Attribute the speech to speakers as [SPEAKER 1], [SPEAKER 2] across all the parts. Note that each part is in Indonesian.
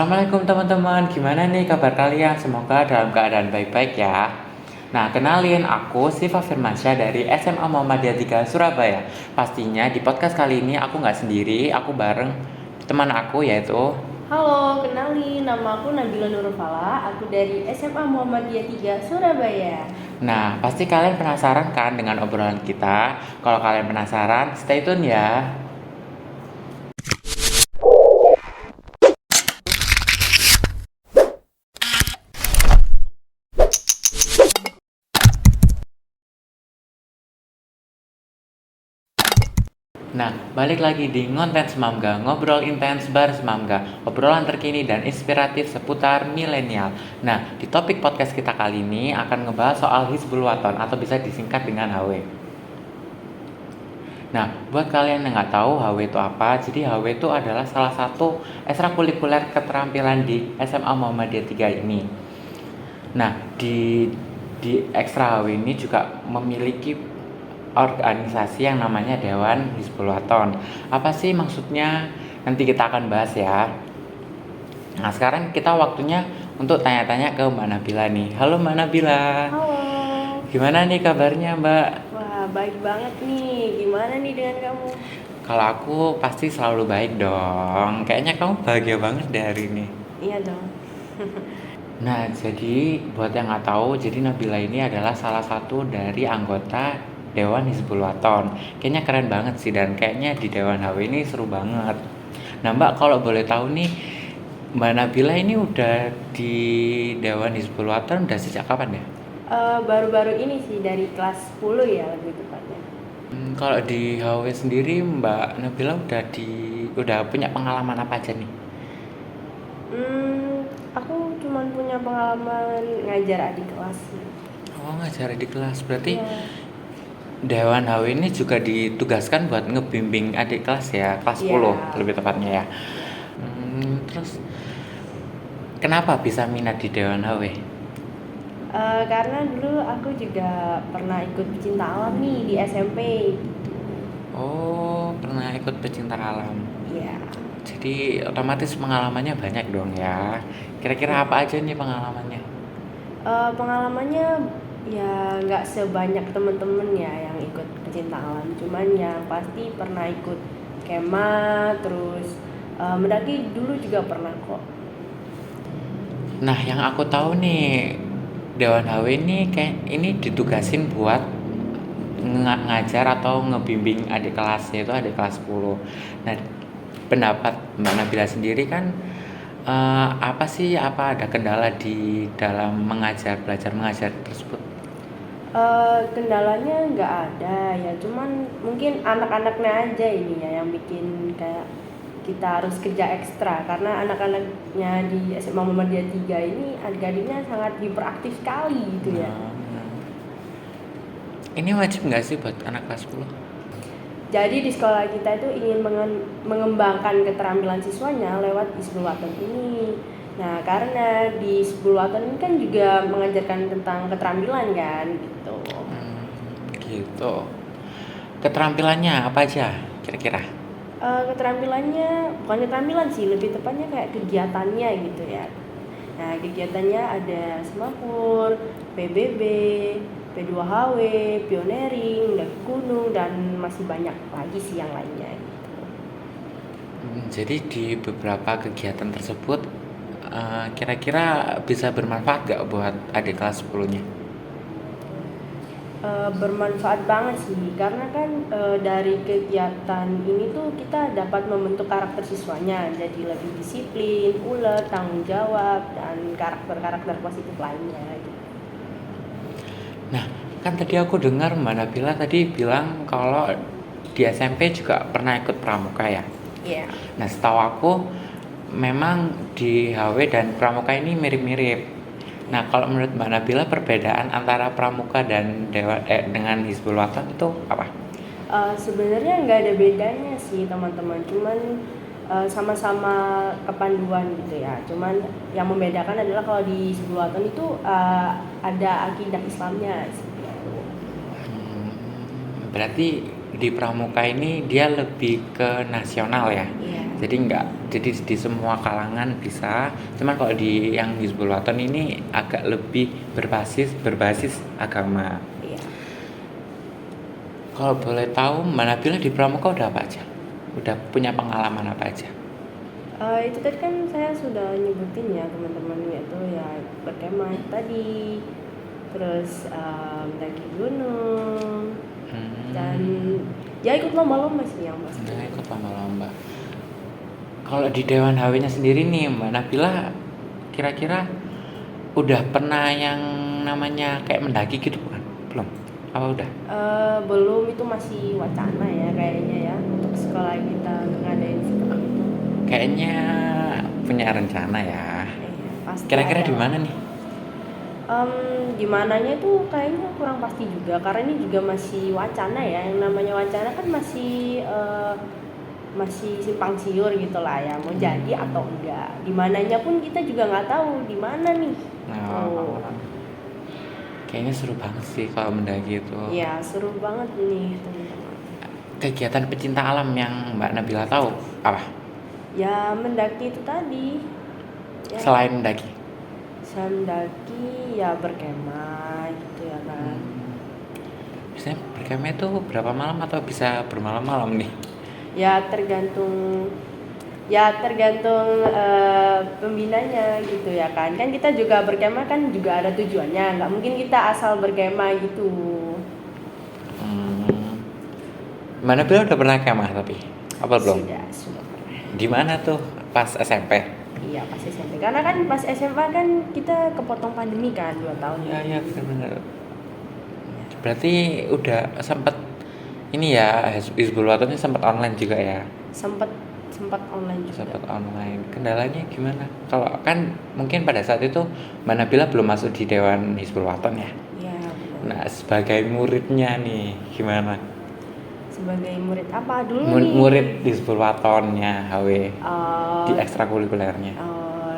[SPEAKER 1] Assalamualaikum teman-teman, gimana nih kabar kalian? Semoga dalam keadaan baik-baik ya. Nah, kenalin aku Siva Firmansyah dari SMA Muhammadiyah 3 Surabaya. Pastinya di podcast kali ini aku nggak sendiri, aku bareng teman aku yaitu.
[SPEAKER 2] Halo, kenalin nama aku Nabila Nurufala, aku dari SMA Muhammadiyah 3 Surabaya.
[SPEAKER 1] Nah, pasti kalian penasaran kan dengan obrolan kita? Kalau kalian penasaran, stay tune ya. Nah, balik lagi di Ngonten Semamga, ngobrol intens bareng Semamga, obrolan terkini dan inspiratif seputar milenial. Nah, di topik podcast kita kali ini akan ngebahas soal Hizbul Waton atau bisa disingkat dengan HW. Nah, buat kalian yang nggak tahu HW itu apa, jadi HW itu adalah salah satu ekstrakurikuler keterampilan di SMA Muhammadiyah 3 ini. Nah, di ekstra HW ini juga memiliki organisasi yang namanya Dewan Hizbul Waton. Apa sih maksudnya? Nanti kita akan bahas ya. Nah, sekarang kita waktunya untuk tanya-tanya ke Mbak Nabila nih. Halo Mbak Nabila.
[SPEAKER 2] Halo.
[SPEAKER 1] Gimana nih kabarnya Mbak?
[SPEAKER 2] Wah, baik banget nih. Gimana nih dengan kamu?
[SPEAKER 1] Kalau aku pasti selalu baik dong. Kayaknya kamu bahagia banget deh hari ini.
[SPEAKER 2] Iya dong.
[SPEAKER 1] Nah, jadi buat yang nggak tahu, jadi Nabila ini adalah salah satu dari anggota Dewan Hizbul Waton. Kayaknya keren banget sih, dan kayaknya di Dewan HW ini seru banget. Nah Mbak, kalau boleh tahu nih, Mbak Nabila ini udah di Dewan Hizbul Waton udah sejak kapan ya?
[SPEAKER 2] Baru-baru ini sih dari kelas 10 ya lebih tepatnya.
[SPEAKER 1] Kalau di HW sendiri Mbak Nabila udah punya pengalaman apa aja nih?
[SPEAKER 2] Aku cuman punya pengalaman ngajar adik kelas.
[SPEAKER 1] Oh, ngajar di kelas, berarti
[SPEAKER 2] Iya.
[SPEAKER 1] Dewan HW ini juga ditugaskan buat ngebimbing adik kelas ya, kelas 10
[SPEAKER 2] Iya.
[SPEAKER 1] lebih tepatnya ya.
[SPEAKER 2] Iya.
[SPEAKER 1] Terus kenapa bisa minat di Dewan HW?
[SPEAKER 2] Karena dulu aku juga pernah ikut pecinta alam nih di SMP.
[SPEAKER 1] Oh, pernah ikut pecinta alam.
[SPEAKER 2] Iya.
[SPEAKER 1] Jadi otomatis pengalamannya banyak dong ya. Kira-kira apa aja nih pengalamannya?
[SPEAKER 2] Pengalamannya ya nggak sebanyak temen-temen ya yang ikut pecinta alam, cuman yang pasti pernah ikut kemah, terus mendaki dulu juga pernah kok.
[SPEAKER 1] Nah, yang aku tahu nih, Dewan HW ini kayak ini ditugasin buat ngajar atau ngebimbing adik kelas, yaitu adik kelas 10. Nah, pendapat Mbak Nabila sendiri kan apa ada kendala di dalam belajar mengajar tersebut?
[SPEAKER 2] Kendalanya nggak ada ya, cuman mungkin anak-anaknya aja ini ya yang bikin kayak kita harus kerja ekstra, karena anak-anaknya di SMA Muhammadiyah 3 ini adik-adiknya sangat hiperaktif sekali gitu ya.
[SPEAKER 1] Nah, ini wajib nggak sih buat anak kelas 10?
[SPEAKER 2] Jadi di sekolah kita itu ingin mengembangkan keterampilan siswanya lewat Hizbul Waton ini. Nah, karena di Hizbul Waton ini kan juga mengajarkan tentang keterampilan kan gitu.
[SPEAKER 1] Gitu. Keterampilannya apa aja kira-kira?
[SPEAKER 2] Keterampilannya bukan keterampilan sih, lebih tepatnya kayak kegiatannya gitu ya. Nah, kegiatannya ada semapur, PBB, P2HW, pioneering, mendaki gunung, dan masih banyak lagi sih yang lainnya gitu.
[SPEAKER 1] Jadi di beberapa kegiatan tersebut kira-kira bisa bermanfaat gak buat adik kelas 10-nya?
[SPEAKER 2] Bermanfaat banget sih, karena kan dari kegiatan ini tuh kita dapat membentuk karakter siswanya jadi lebih disiplin, ulet, tanggung jawab, dan karakter-karakter positif lainnya gitu.
[SPEAKER 1] Nah, kan tadi aku dengar Mbak Nabila tadi bilang kalau di SMP juga pernah ikut pramuka ya.
[SPEAKER 2] Iya.
[SPEAKER 1] Nah, setahu aku memang di HW dan pramuka ini mirip-mirip. Nah, kalau menurut Mbak Nabila perbedaan antara pramuka dan dengan Hizbul Waton itu apa?
[SPEAKER 2] Sebenarnya nggak ada bedanya sih teman-teman, cuman sama-sama kepanduan gitu ya. Cuman yang membedakan adalah kalau di sebuah waton itu ada akidah Islamnya seperti itu.
[SPEAKER 1] Berarti di pramuka ini dia lebih ke nasional ya?
[SPEAKER 2] Iya.
[SPEAKER 1] Jadi di semua kalangan bisa. Cuman kalau di yang Hizbul Wathan ini agak lebih berbasis agama.
[SPEAKER 2] Iya.
[SPEAKER 1] Kalau boleh tahu, Mbak Nabila di Pramuka udah apa aja? Udah punya pengalaman apa aja?
[SPEAKER 2] Itu tadi kan saya sudah nyebutin ya teman-teman, yaitu ya berkemah tadi, terus mendaki gunung, dan ya ikut lomba-lomba sih yang pasti.
[SPEAKER 1] Nah, ikut lomba-lomba. Kalau di Dewan HW-nya sendiri nih, Mbak Nabila kira-kira udah pernah yang namanya kayak mendaki gitu bukan? Belum? Apa udah?
[SPEAKER 2] Belum, itu masih wacana ya kayaknya ya untuk sekolah kita ngadain seperti itu.
[SPEAKER 1] Kayaknya punya rencana ya.
[SPEAKER 2] Pasti
[SPEAKER 1] Kira-kira
[SPEAKER 2] ada.
[SPEAKER 1] di mana nih?
[SPEAKER 2] Gimananya itu kayaknya kurang pasti juga karena ini juga masih wacana ya. Yang namanya wacana kan masih simpang siur gitu lah ya, mau jadi atau enggak. Dimananya pun kita juga nggak tahu di mana nih.
[SPEAKER 1] Oh. Kayaknya seru banget sih kalau mendaki itu.
[SPEAKER 2] Ya seru banget nih teman-teman.
[SPEAKER 1] Kegiatan pecinta alam yang Mbak Nabila tahu apa?
[SPEAKER 2] Ya mendaki itu tadi. Ya.
[SPEAKER 1] Selain mendaki?
[SPEAKER 2] Selain mendaki ya berkemah gitu ya kan.
[SPEAKER 1] Biasanya berkemah itu berapa malam atau bisa bermalam-malam nih?
[SPEAKER 2] Ya tergantung pembinanya gitu ya kan kita juga berkemah kan juga ada tujuannya, nggak mungkin kita asal berkemah gitu.
[SPEAKER 1] Mbak Nabila udah pernah kemah tapi apa belum?
[SPEAKER 2] Sudah pernah.
[SPEAKER 1] Di mana tuh? Pas SMP?
[SPEAKER 2] Iya pas SMP, karena kan pas SMA kan kita kepotong pandemi kan 2 tahun.
[SPEAKER 1] Iya benar. Berarti udah sempat ini ya, Hizbul Wathan sempat online juga ya?
[SPEAKER 2] Sempat online juga.
[SPEAKER 1] Sempat online. Kendalanya gimana? Kalau kan mungkin pada saat itu Mbak Nabila belum masuk di Dewan Hizbul Wathan ya?
[SPEAKER 2] Iya benar.
[SPEAKER 1] Nah sebagai muridnya nih gimana?
[SPEAKER 2] Sebagai murid apa dulu nih?
[SPEAKER 1] Murid Hizbul Wathan-nya HW di ekstrakurikulernya.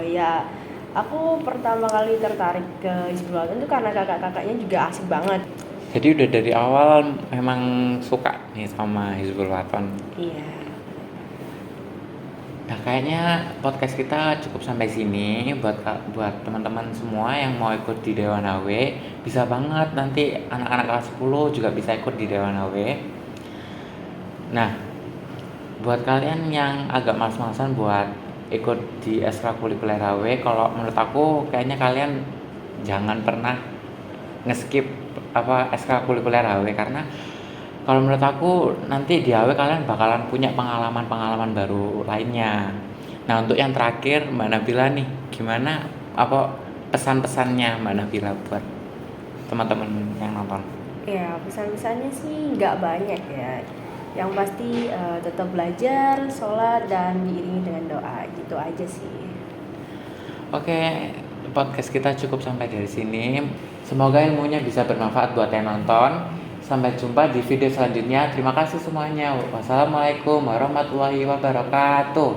[SPEAKER 2] Ya aku pertama kali tertarik ke Hizbul Wathan itu karena kakak-kakaknya juga asik banget.
[SPEAKER 1] Jadi udah dari awal memang suka nih sama Hizbul Wathan.
[SPEAKER 2] Iya.
[SPEAKER 1] Nah kayaknya podcast kita cukup sampai sini. Buat teman-teman semua yang mau ikut di Dewan HW, bisa banget nanti anak-anak kelas 10 juga bisa ikut di Dewan HW. Nah buat kalian yang agak malas-malasan buat ikut di ekstrakurikuler HW, kalau menurut aku kayaknya kalian jangan pernah nge-skip ekstrakurikuler HW, karena kalau menurut aku nanti di HW kalian bakalan punya pengalaman baru lainnya. Nah untuk yang terakhir Mbak Nabila nih, gimana pesan-pesannya Mbak Nabila buat teman-teman yang nonton?
[SPEAKER 2] Ya pesan-pesannya sih nggak banyak ya. Yang pasti tetap belajar, sholat, dan diiringi dengan doa, gitu aja sih.
[SPEAKER 1] Oke, podcast kita cukup sampai dari sini. Semoga ilmunya bisa bermanfaat buat yang nonton. Sampai jumpa di video selanjutnya. Terima kasih semuanya. Wassalamualaikum warahmatullahi wabarakatuh.